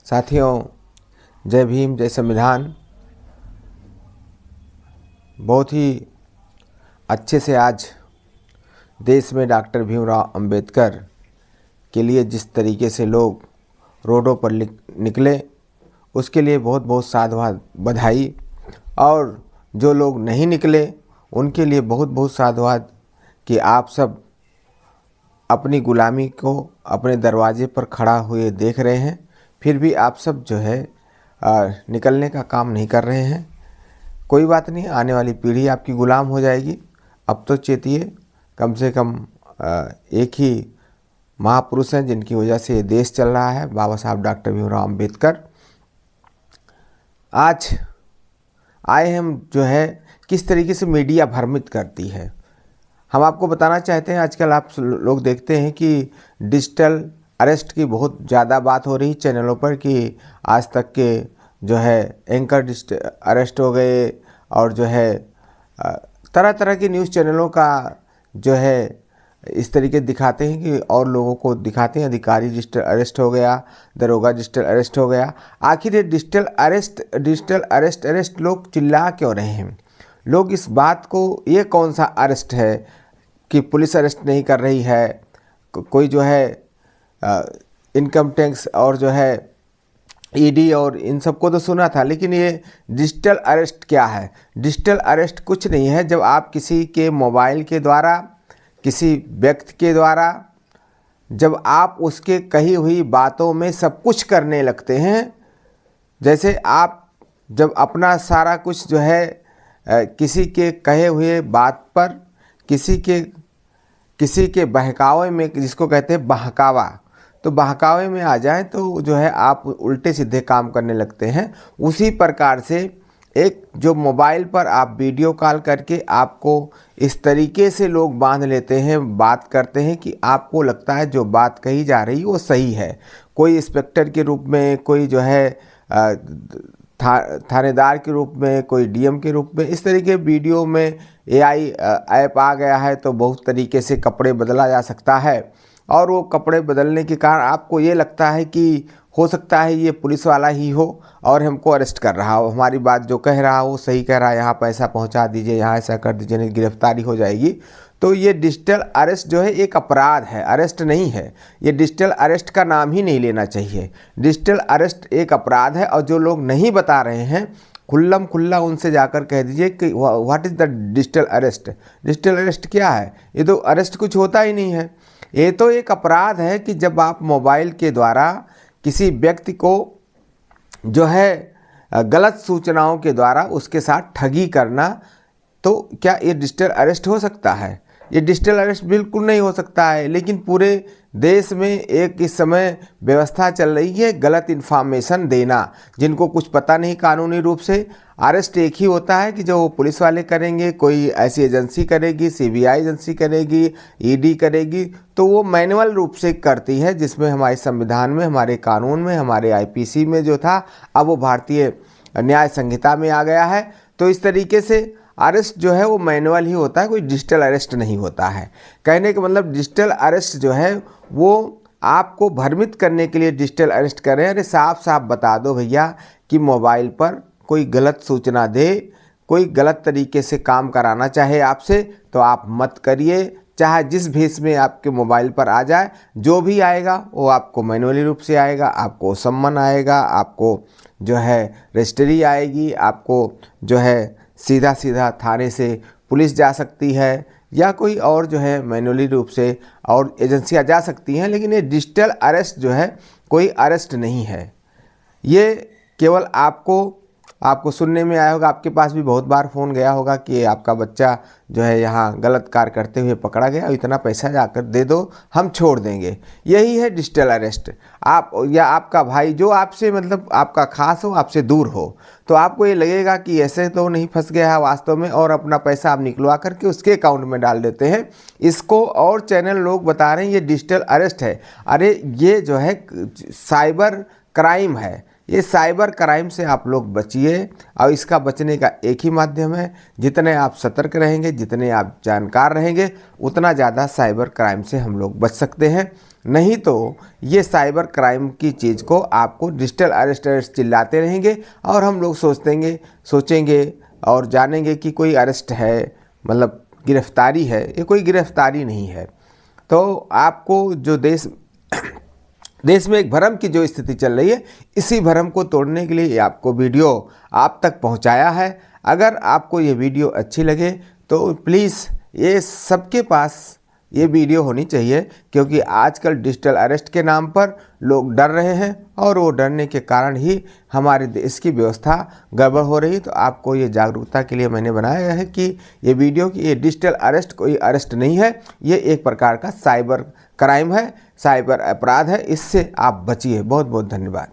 साथियों, जय भीम, जय संविधान। बहुत ही अच्छे से आज देश में डॉक्टर भीमराव अंबेडकर के लिए जिस तरीके से लोग रोडों पर निकले, उसके लिए बहुत बहुत साधुवाद, बधाई। और जो लोग नहीं निकले उनके लिए बहुत बहुत साधुवाद कि आप सब अपनी गुलामी को अपने दरवाजे पर खड़ा हुए देख रहे हैं, फिर भी आप सब जो है निकलने का काम नहीं कर रहे हैं। कोई बात नहीं, आने वाली पीढ़ी आपकी गुलाम हो जाएगी। अब तो चेतिए, कम से कम एक ही महापुरुष हैं जिनकी वजह से ये देश चल रहा है, बाबा साहब डॉक्टर भीमराव अंबेडकर। आज आए हम जो है किस तरीके से मीडिया भ्रमित करती है, हम आपको बताना चाहते हैं। आजकल आप लोग देखते हैं कि डिजिटल अरेस्ट की बहुत ज़्यादा बात हो रही चैनलों पर कि आज तक के जो है एंकर अरेस्ट हो गए, और जो है तरह तरह के न्यूज़ चैनलों का जो है इस तरीके दिखाते हैं कि और लोगों को दिखाते हैं अधिकारी डिजिटल अरेस्ट हो गया, दरोगा डिजिटल अरेस्ट हो गया। आखिर ये डिजिटल अरेस्ट लोग चिल्ला क्यों रहे हैं? लोग इस बात को, ये कौन सा अरेस्ट है कि पुलिस अरेस्ट नहीं कर रही है? कोई जो है इनकम टैक्स और जो है ईडी और इन सबको तो सुना था, लेकिन ये डिजिटल अरेस्ट क्या है? डिजिटल अरेस्ट कुछ नहीं है। जब आप किसी के मोबाइल के द्वारा, किसी व्यक्ति के द्वारा, जब आप उसके कही हुई बातों में सब कुछ करने लगते हैं, जैसे आप जब अपना सारा कुछ जो है किसी के कहे हुए बात पर, किसी के बहकावे में, जिसको कहते हैं बहकावा, तो बहकावे में आ जाए तो जो है आप उल्टे सीधे काम करने लगते हैं। उसी प्रकार से एक जो मोबाइल पर आप वीडियो कॉल करके आपको इस तरीके से लोग बांध लेते हैं, बात करते हैं कि आपको लगता है जो बात कही जा रही है वो सही है। कोई इंस्पेक्टर के रूप में, कोई जो है थानेदार के रूप में, कोई डीएम के रूप में, इस तरीके वीडियो में एआई ऐप आ गया है तो बहुत तरीके से कपड़े बदला जा सकता है। और वो कपड़े बदलने के कारण आपको ये लगता है कि हो सकता है ये पुलिस वाला ही हो और हमको अरेस्ट कर रहा हो, हमारी बात जो कह रहा हो वो सही कह रहा है, यहाँ पैसा पहुँचा दीजिए, यहाँ ऐसा कर दीजिए, नहीं गिरफ्तारी हो जाएगी। तो ये डिजिटल अरेस्ट जो है एक अपराध है, अरेस्ट नहीं है। ये डिजिटल अरेस्ट का नाम ही नहीं लेना चाहिए। डिजिटल अरेस्ट एक अपराध है, और जो लोग नहीं बता रहे हैं खुल्लम खुल्ला उनसे जाकर कह दीजिए कि what is the digital arrest. Digital arrest क्या है? ये तो अरेस्ट कुछ होता ही नहीं है। ये तो एक अपराध है कि जब आप मोबाइल के द्वारा किसी व्यक्ति को जो है गलत सूचनाओं के द्वारा उसके साथ ठगी करना, तो क्या ये डिजिटल अरेस्ट हो सकता है? ये डिजिटल अरेस्ट बिल्कुल नहीं हो सकता है। लेकिन पूरे देश में एक इस समय व्यवस्था चल रही है गलत इन्फॉर्मेशन देना, जिनको कुछ पता नहीं कानूनी रूप से। अरेस्ट एक ही होता है कि जो पुलिस वाले करेंगे, कोई ऐसी एजेंसी करेगी, सीबीआई एजेंसी करेगी, ईडी करेगी, तो वो मैनुअल रूप से करती है, जिसमें हमारे संविधान में, हमारे कानून में, हमारे आईपीसी में जो था, अब वो भारतीय न्याय संहिता में आ गया है। तो इस तरीके से अरेस्ट जो है वो मैनुअल ही होता है, कोई डिजिटल अरेस्ट नहीं होता है। कहने का मतलब डिजिटल अरेस्ट जो है वो आपको भ्रमित करने के लिए डिजिटल अरेस्ट कर रहे हैं। अरे साफ साफ बता दो भैया कि मोबाइल पर कोई गलत सूचना दे, कोई गलत तरीके से काम कराना चाहे आपसे, तो आप मत करिए। चाहे जिस भेष में आपके मोबाइल पर आ जाए, जो भी आएगा वो आपको मैनुअली रूप से आएगा, आपको सम्मन आएगा, आपको जो है रजिस्ट्री आएगी, आपको जो है सीधा सीधा थाने से पुलिस जा सकती है, या कोई और जो है मैनुअली रूप से और एजेंसियां जा सकती हैं। लेकिन ये डिजिटल अरेस्ट जो है कोई अरेस्ट नहीं है। ये केवल आपको सुनने में आया होगा, आपके पास भी बहुत बार फ़ोन गया होगा कि आपका बच्चा जो है यहाँ गलत कार्य करते हुए पकड़ा गया, इतना पैसा जाकर दे दो, हम छोड़ देंगे। यही है डिजिटल अरेस्ट। आप या आपका भाई जो आपसे मतलब आपका खास हो, आपसे दूर हो, तो आपको ये लगेगा कि ऐसे तो नहीं फंस गया है वास्तव में, और अपना पैसा आप निकलवा करके उसके अकाउंट में डाल देते हैं। इसको और चैनल लोग बता रहे हैं ये डिजिटल अरेस्ट है। अरे ये जो है साइबर क्राइम है। ये साइबर क्राइम से आप लोग बचिए, और इसका बचने का एक ही माध्यम है, जितने आप सतर्क रहेंगे, जितने आप जानकार रहेंगे, उतना ज़्यादा साइबर क्राइम से हम लोग बच सकते हैं। नहीं तो ये साइबर क्राइम की चीज़ को आपको डिजिटल अरेस्ट चिल्लाते रहेंगे और हम लोग सोचेंगे और जानेंगे कि कोई अरेस्ट है, मतलब गिरफ्तारी है। ये कोई गिरफ्तारी नहीं है। तो आपको जो देश में एक भ्रम की जो स्थिति चल रही है, इसी भ्रम को तोड़ने के लिए आपको वीडियो आप तक पहुंचाया है। अगर आपको ये वीडियो अच्छी लगे तो प्लीज़ ये सबके पास ये वीडियो होनी चाहिए, क्योंकि आजकल डिजिटल अरेस्ट के नाम पर लोग डर रहे हैं और वो डरने के कारण ही हमारे देश की व्यवस्था गड़बड़ हो रही है। तो आपको ये जागरूकता के लिए मैंने बनाया है कि ये वीडियो कि ये डिजिटल अरेस्ट कोई अरेस्ट नहीं है, ये एक प्रकार का साइबर क्राइम है, साइबर अपराध है। इससे आप बचिए। बहुत बहुत धन्यवाद।